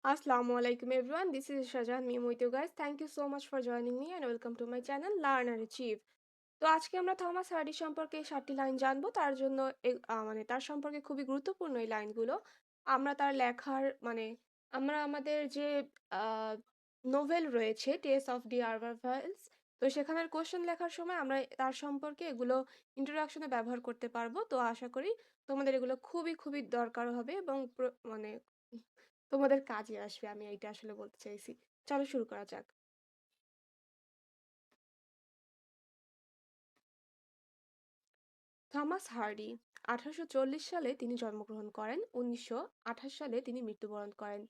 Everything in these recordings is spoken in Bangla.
Assalamu alaikum everyone. This is Shajan Meme with you guys. Thank you so much for joining me and welcome to my channel Learn and Achieve. তো আজকে আমরা থমাস হার্ডি সম্পর্কে ৭টি লাইন জানবো। তার জন্য মানে তার সম্পর্কে খুবই গুরুত্বপূর্ণ এই লাইনগুলো। আমরা তার লেখার মানে আমরা আমাদের যে আ নোভেল রয়েছে 'টেস অফ দি আরভাইভালস' তো সেখানের কোয়েশ্চেন লেখার সময় আমরা তার সম্পর্কে এগুলো ইন্ট্রোডাকশন এ ব্যবহার করতে পারবো। তো আশা করি তোমাদের এগুলো খুবই দরকার হবে এবং মানে তোমাদের কাজে আসবে। আমি এইটা আসলে বলতে চাইছি। চলো শুরু করা যাক। থমাস হার্ডি ১৮৪০ সালে তিনি জন্মগ্রহণ করেন। ১৯২৮ সালে তিনি মৃত্যুবরণ করেন।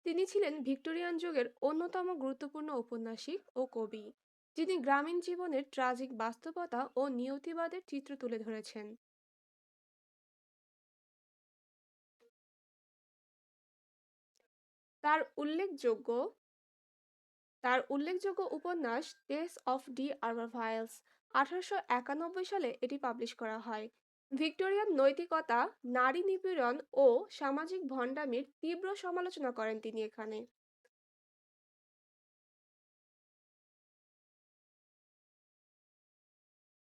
তিনি ছিলেন ভিক্টোরিয়ান যুগের অন্যতম গুরুত্বপূর্ণ ঔপন্যাসিক ও কবি, যিনি গ্রামীণ জীবনের ট্রাজিক বাস্তবতা ও নিয়তিবাদের চিত্র তুলে ধরেছেন। তার উল্লেখযোগ্য তার উল্লেখযোগ্য উপন্যাস 'টেস অফ ডি আরভাইভালস' ১৮৯১ সালে এটি পাবলিশ করা হয়। ভিক্টোরিয়ান নৈতিকতা, নারী নিপীড়ন ও সামাজিক ভণ্ডামির তীব্র সমালোচনা করেন তিনি এখানে।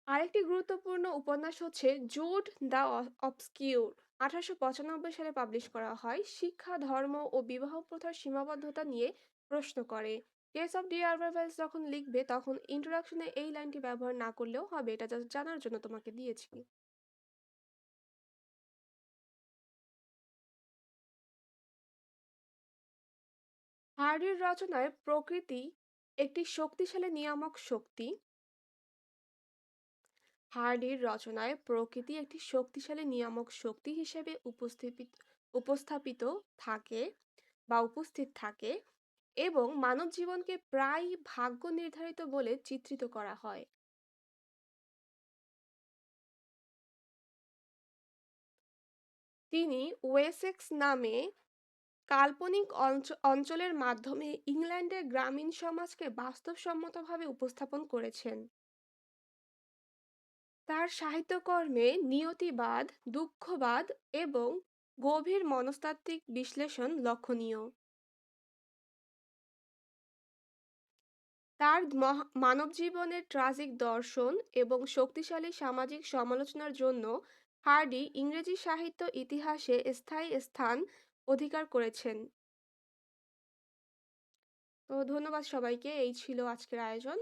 আরেকটি গুরুত্বপূর্ণ উপন্যাস হচ্ছে 'জুড দ্য অবস্কিউর', ১৮৯৫ সালে পাবলিশ করা হয়। শিক্ষা, ধর্ম ও বিবাহ প্রথার সীমাবদ্ধতা নিয়ে প্রশ্ন করে। কেস অফ ডিয়ার ভাইলস যখন লিখবে তখন ইন্ট্রোডাকশনে এই লাইনটি ব্যবহার না করলেও হবে, এটা জাস্ট জানার জন্য তোমাকে দিয়েছি। হার্ডির রচনায় প্রকৃতি একটি শক্তিশালী নিয়ামক শক্তি হার্ডির রচনায় প্রকৃতি একটি শক্তিশালী নিয়ামক শক্তি হিসেবে উপস্থাপিত থাকে উপস্থিত থাকে এবং মানব জীবনকে প্রায়ই ভাগ্য নির্ধারিত বলে চিত্রিত করা হয়। তিনি ওয়েসেক্স নামে কাল্পনিক অঞ্চলের মাধ্যমে ইংল্যান্ডের গ্রামীণ সমাজকে বাস্তবসম্মতভাবে উপস্থাপন করেছেন। তার সাহিত্যকর্মে নিয়তিবাদ, দুঃখবাদ এবং গভীর মনস্তাত্ত্বিক বিশ্লেষণ লক্ষণীয়। তার মানবজীবনের ট্রাজিক দর্শন এবং শক্তিশালী সামাজিক সমালোচনার জন্য হার্ডি ইংরেজি সাহিত্য ইতিহাসে স্থায়ী স্থান অধিকার করেছেন। তো ধন্যবাদ সবাইকে। এই ছিল আজকের আয়োজন।